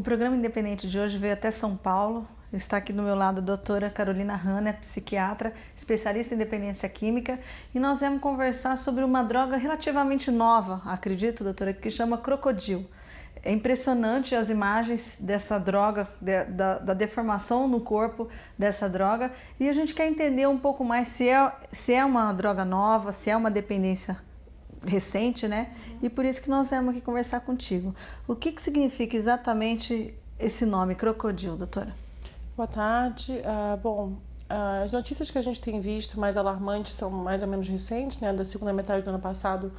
O programa Independente de hoje veio até São Paulo. Está aqui do meu lado a doutora Carolina Hanna, psiquiatra, especialista em dependência química, e nós viemos conversar sobre uma droga relativamente nova, acredito, doutora, que chama Crocodil. É impressionante as imagens dessa droga, da deformação no corpo dessa droga, e a gente quer entender um pouco mais se é uma droga nova, se é uma dependência recente, né? E por isso que nós viemos aqui conversar contigo. O que significa exatamente esse nome, Crocodil, doutora? Boa tarde. As notícias que a gente tem visto mais alarmantes são mais ou menos recentes, né? Da segunda metade do ano passado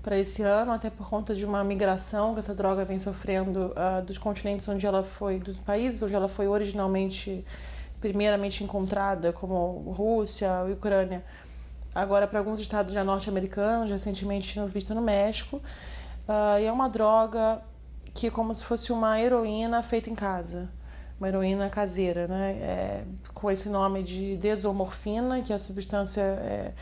para esse ano, até por conta de uma migração que essa droga vem sofrendo dos continentes onde ela foi, dos países onde ela foi originalmente, primeiramente encontrada, como Rússia, Ucrânia, agora para alguns estados já norte-americanos, recentemente vista no México. E é uma droga que é como se fosse uma heroína feita em casa, uma heroína caseira, né? Com esse nome de desomorfina, que é a substância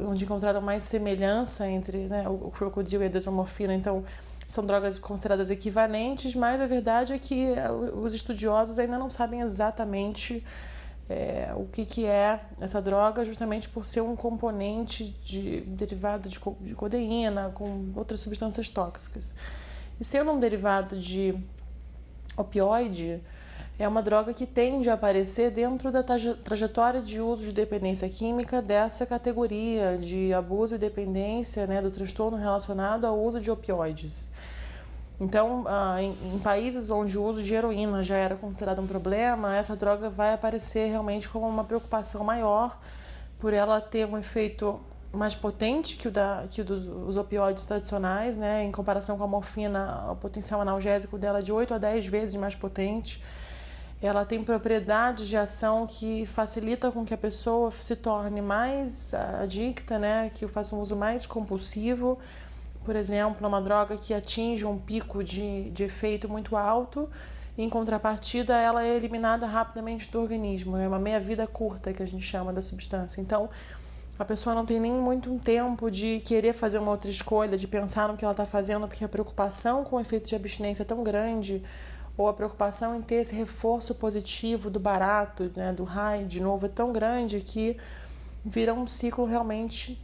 onde encontraram mais semelhança entre, né, o crocodilo e a desomorfina. Então, são drogas consideradas equivalentes, mas a verdade é que os estudiosos ainda não sabem exatamente o que é essa droga, justamente por ser um componente derivado de codeína com outras substâncias tóxicas. E sendo um derivado de opioide, é uma droga que tende a aparecer dentro da trajetória de uso de dependência química dessa categoria de abuso e dependência, né, do transtorno relacionado ao uso de opioides. Então, em países onde o uso de heroína já era considerado um problema, essa droga vai aparecer realmente como uma preocupação maior, por ela ter um efeito mais potente que o dos opioides tradicionais, né? Em comparação com a morfina, o potencial analgésico dela é de 8 a 10 vezes mais potente. Ela tem propriedades de ação que facilita com que a pessoa se torne mais adicta, né? Que faça um uso mais compulsivo. Por exemplo, é uma droga que atinge um pico de efeito muito alto e, em contrapartida, ela é eliminada rapidamente do organismo. É uma meia-vida curta que a gente chama da substância. Então, a pessoa não tem nem muito tempo de querer fazer uma outra escolha, de pensar no que ela está fazendo, porque a preocupação com o efeito de abstinência é tão grande, ou a preocupação em ter esse reforço positivo do barato, né, do high, de novo, é tão grande que vira um ciclo realmente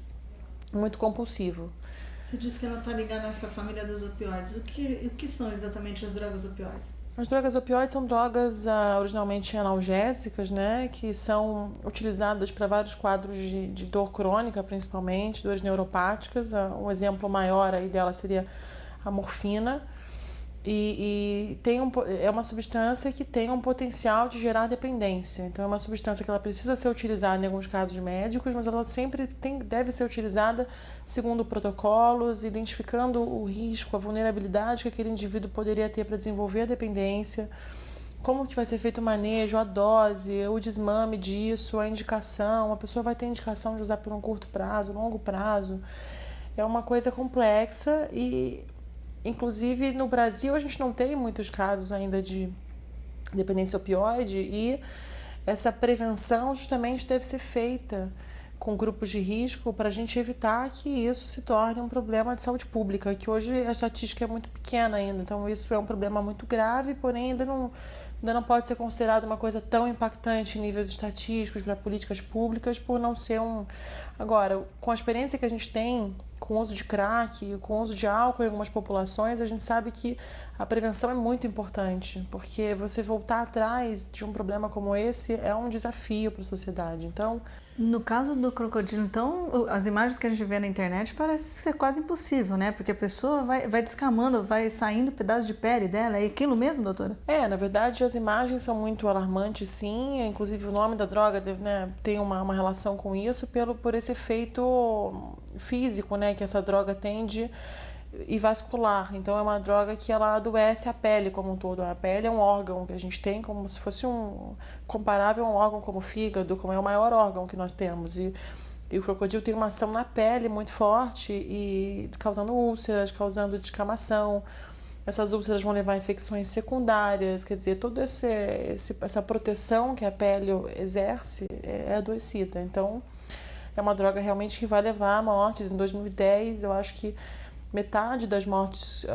muito compulsivo. Você disse que ela está ligada a essa família dos opioides. O que são exatamente as drogas opioides? As drogas opioides são drogas originalmente analgésicas, né, que são utilizadas para vários quadros de dor crônica, principalmente, dores neuropáticas. Um exemplo maior aí dela seria a morfina. E é uma substância que tem um potencial de gerar dependência. Então, é uma substância que ela precisa ser utilizada em alguns casos médicos, mas ela sempre deve ser utilizada segundo protocolos, identificando o risco, a vulnerabilidade que aquele indivíduo poderia ter para desenvolver a dependência, como que vai ser feito o manejo, a dose, o desmame disso, a indicação. A pessoa vai ter indicação de usar por um curto prazo, longo prazo. É uma coisa complexa e... Inclusive, no Brasil, a gente não tem muitos casos ainda de dependência opioide e essa prevenção justamente deve ser feita com grupos de risco para a gente evitar que isso se torne um problema de saúde pública, que hoje a estatística é muito pequena ainda, então isso é um problema muito grave, porém ainda não pode ser considerado uma coisa tão impactante em níveis estatísticos para políticas públicas por não ser um... Agora, com a experiência que a gente tem com o uso de crack, com o uso de álcool em algumas populações, a gente sabe que a prevenção é muito importante, porque você voltar atrás de um problema como esse é um desafio para a sociedade. Então, no caso do crocodilo, então, as imagens que a gente vê na internet parece ser quase impossível, né? Porque a pessoa vai descamando, vai saindo pedaços de pele dela. É aquilo mesmo, doutora? Na verdade, as imagens são muito alarmantes, sim. Inclusive, o nome da droga deve, né, tem uma relação com isso, por esse efeito físico, né, que essa droga tem e vascular. Então, é uma droga que ela adoece a pele como um todo. A pele é um órgão que a gente tem como se fosse comparável a um órgão como o fígado, como é o maior órgão que nós temos. E o crocodilo tem uma ação na pele muito forte e causando úlceras, causando descamação. Essas úlceras vão levar a infecções secundárias, quer dizer, toda essa proteção que a pele exerce é adoecida. Então, é uma droga realmente que vai levar a mortes. Em 2010, eu acho que metade das mortes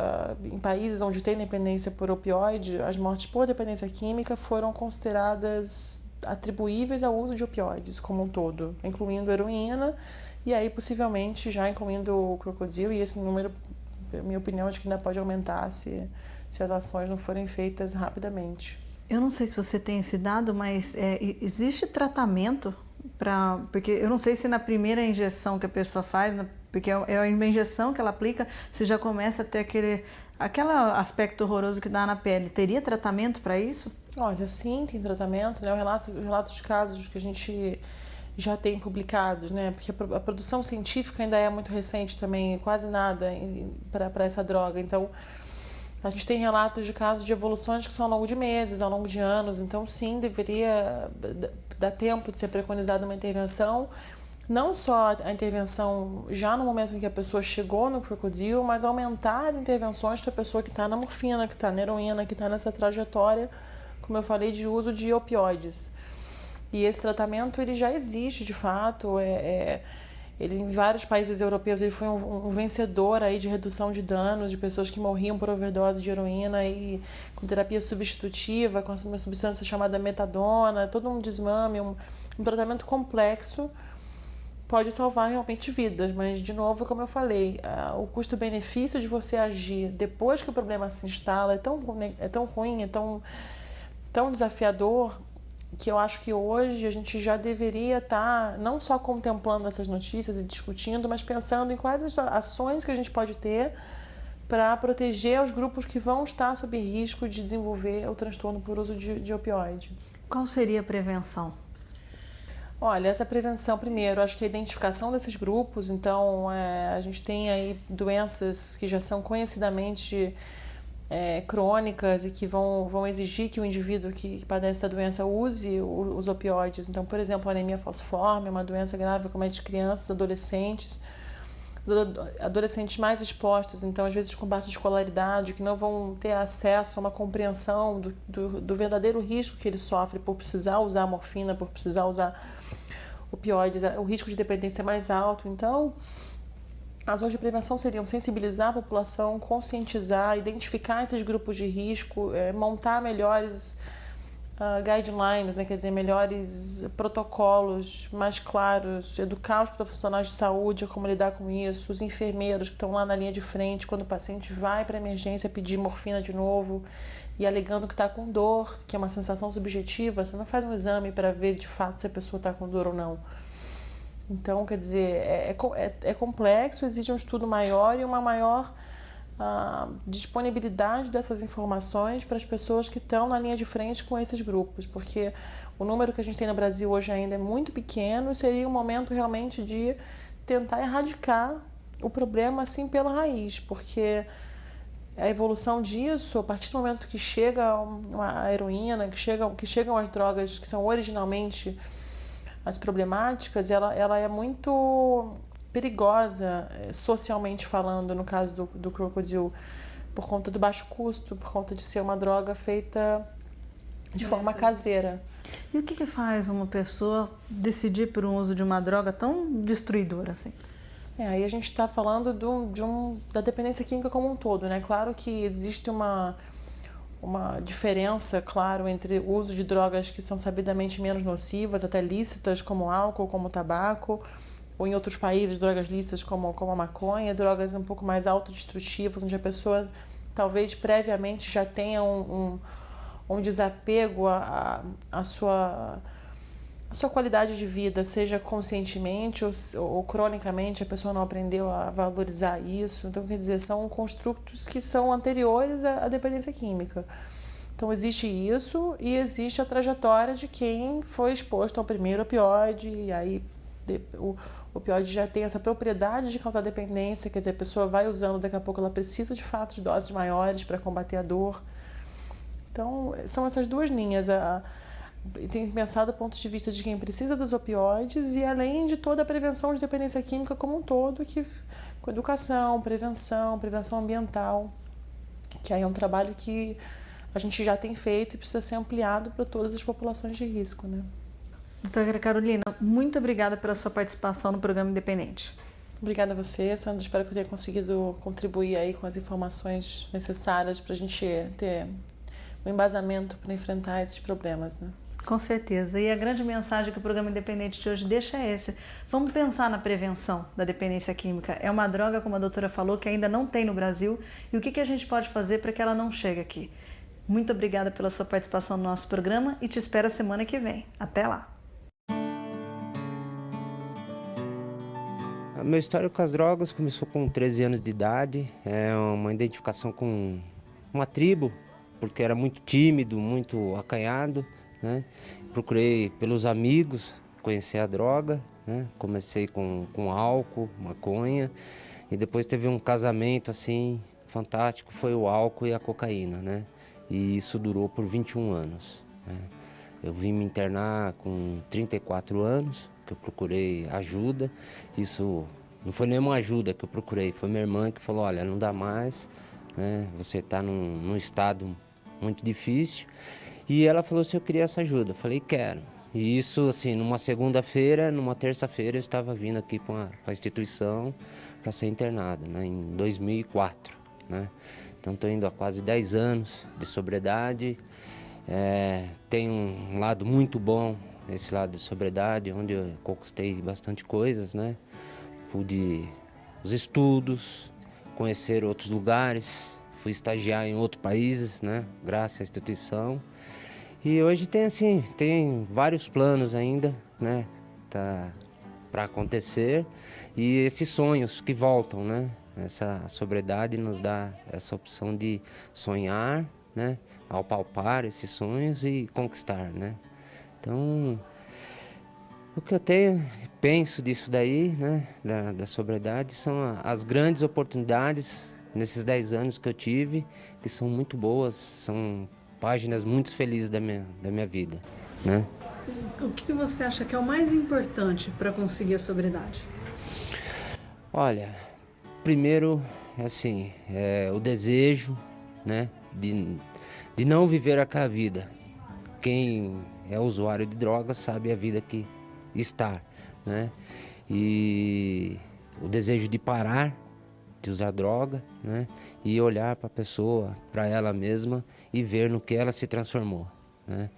em países onde tem dependência por opioide, as mortes por dependência química foram consideradas atribuíveis ao uso de opioides como um todo, incluindo heroína e aí possivelmente já incluindo o crocodilo, e esse número, na minha opinião, acho que ainda pode aumentar se as ações não forem feitas rapidamente. Eu não sei se você tem esse dado, mas existe tratamento para... Porque eu não sei se na primeira injeção que a pessoa faz, porque é uma injeção que ela aplica, você já começa a ter aquele aspecto horroroso que dá na pele. Teria tratamento para isso? Olha, sim, tem tratamento, né? O relato de casos que a gente já tem publicados, né? Porque a produção científica ainda é muito recente também, quase nada para essa droga. Então, a gente tem relatos de casos de evoluções que são ao longo de meses, ao longo de anos. Então, sim, deveria dar tempo de ser preconizada uma intervenção. Não só a intervenção já no momento em que a pessoa chegou no crocodilo, mas aumentar as intervenções para a pessoa que está na morfina, que está na heroína, que está nessa trajetória, como eu falei, de uso de opioides. E esse tratamento ele já existe, de fato. Ele, em vários países europeus, ele foi um vencedor aí de redução de danos de pessoas que morriam por overdose de heroína e com terapia substitutiva, com uma substância chamada metadona, todo um desmame, um tratamento complexo. Pode salvar realmente vidas, mas, de novo, como eu falei, o custo-benefício de você agir depois que o problema se instala é tão ruim, é tão desafiador, que eu acho que hoje a gente já deveria estar não só contemplando essas notícias e discutindo, mas pensando em quais as ações que a gente pode ter para proteger os grupos que vão estar sob risco de desenvolver o transtorno por uso de opioide. Qual seria a prevenção? Olha, essa prevenção, primeiro, acho que a identificação desses grupos. Então, a gente tem aí doenças que já são conhecidamente crônicas e que vão exigir que o indivíduo que padece da doença use os opioides. Então, por exemplo, a anemia falciforme é uma doença grave, como é de crianças, adolescentes mais expostos, então às vezes com baixa escolaridade, que não vão ter acesso a uma compreensão do verdadeiro risco que ele sofre por precisar usar morfina, por precisar usar opioides. O risco de dependência é mais alto. Então, as ações de prevenção seriam sensibilizar a população, conscientizar, identificar esses grupos de risco, montar melhores guidelines, né? Quer dizer, melhores protocolos mais claros, educar os profissionais de saúde a como lidar com isso, os enfermeiros que estão lá na linha de frente quando o paciente vai para a emergência pedir morfina de novo e alegando que está com dor, que é uma sensação subjetiva. Você não faz um exame para ver de fato se a pessoa está com dor ou não. Então, quer dizer, é complexo, exige um estudo maior e uma maior disponibilidade dessas informações para as pessoas que estão na linha de frente com esses grupos, porque o número que a gente tem no Brasil hoje ainda é muito pequeno e seria um momento realmente de tentar erradicar o problema assim pela raiz, porque a evolução disso, a partir do momento que chega a heroína, que chegam as drogas que são originalmente as problemáticas, ela é muito perigosa socialmente falando, no caso do crocodilo, por conta do baixo custo, por conta de ser uma droga feita de forma caseira. E o que faz uma pessoa decidir por um uso de uma droga tão destruidora assim? Aí a gente está falando da dependência química como um todo, né? Claro que existe uma diferença, claro, entre o uso de drogas que são sabidamente menos nocivas, até lícitas, como álcool, como tabaco, ou em outros países, drogas lícitas como a maconha, drogas um pouco mais autodestrutivas, onde a pessoa talvez previamente já tenha um desapego à sua qualidade de vida, seja conscientemente ou cronicamente, a pessoa não aprendeu a valorizar isso. Então, quer dizer, são construtos que são anteriores à dependência química. Então, existe isso e existe a trajetória de quem foi exposto ao primeiro opioide, e aí o opioide já tem essa propriedade de causar dependência, quer dizer, a pessoa vai usando, daqui a pouco ela precisa de fato de doses maiores para combater a dor. Então, são essas duas linhas. Tem pensado do ponto de vista de quem precisa dos opioides e além de toda a prevenção de dependência química como um todo, com educação, prevenção ambiental, que aí é um trabalho que a gente já tem feito e precisa ser ampliado para todas as populações de risco, né? Doutora Carolina, muito obrigada pela sua participação no programa Independente. Obrigada a você, Sandra. Espero que eu tenha conseguido contribuir aí com as informações necessárias para a gente ter um embasamento para enfrentar esses problemas, né? Com certeza. E a grande mensagem que o programa Independente de hoje deixa é essa. Vamos pensar na prevenção da dependência química. É uma droga, como a doutora falou, que ainda não tem no Brasil. E o que a gente pode fazer para que ela não chegue aqui? Muito obrigada pela sua participação no nosso programa e te espero a semana que vem. Até lá! A minha história com as drogas começou com 13 anos de idade. É uma identificação com uma tribo, porque era muito tímido, muito acanhado, né? Procurei pelos amigos conhecer a droga, né? Comecei com álcool, maconha, e depois teve um casamento assim fantástico, foi o álcool e a cocaína, né? E isso durou por 21 anos, né? Eu vim me internar com 34 anos, que eu procurei ajuda. Isso não foi nenhuma ajuda que eu procurei, foi minha irmã que falou, olha, não dá mais, né? Você está num estado muito difícil. E ela falou se eu queria essa ajuda. Eu falei, quero. E isso, assim, numa segunda-feira, numa terça-feira, eu estava vindo aqui para a instituição para ser internado, né? Em 2004, né? Então, estou indo há quase 10 anos de sobriedade. Tem um lado muito bom, esse lado de sobriedade, onde eu conquistei bastante coisas, né? Pude os estudos, conhecer outros lugares, fui estagiar em outros países, né? Graças à instituição. E hoje tem vários planos ainda, né? Para acontecer, e esses sonhos que voltam, né? Essa sobriedade nos dá essa opção de sonhar, né? Ao palpar esses sonhos e conquistar, né? Então, o que eu penso disso daí, né? Da sobriedade, são as grandes oportunidades nesses 10 anos que eu tive, que são muito boas, são páginas muito felizes da minha vida, né? O que você acha que é o mais importante para conseguir a sobriedade? Olha, primeiro, assim, o desejo, né, de não viver aquela vida. Quem é usuário de drogas sabe a vida que está, né? E o desejo de parar de usar droga, né? E olhar para a pessoa, para ela mesma e ver no que ela se transformou, né?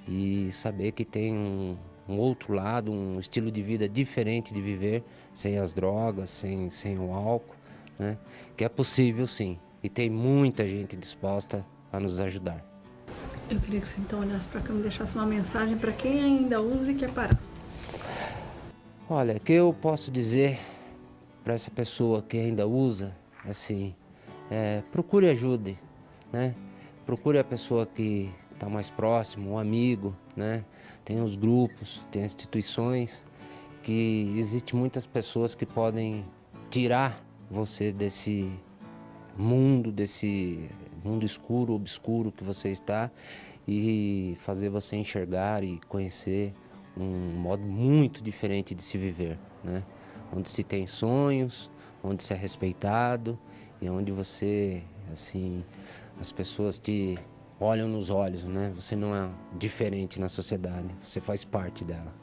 E saber que tem um outro lado, um estilo de vida diferente de viver sem as drogas, sem o álcool, né? Que é possível sim, e tem muita gente disposta a nos ajudar. Eu queria que você então olhasse para cá e me deixasse uma mensagem para quem ainda usa e quer parar. Olha, o que eu posso dizer para essa pessoa que ainda usa, assim, procure ajuda, né? Procure a pessoa que está mais próximo, um amigo, né? Tem os grupos, tem as instituições, que existem muitas pessoas que podem tirar você desse mundo escuro, obscuro que você está, e fazer você enxergar e conhecer um modo muito diferente de se viver, né? Onde se tem sonhos, onde se é respeitado e onde você, assim, as pessoas te olham nos olhos, né? Você não é diferente na sociedade, você faz parte dela.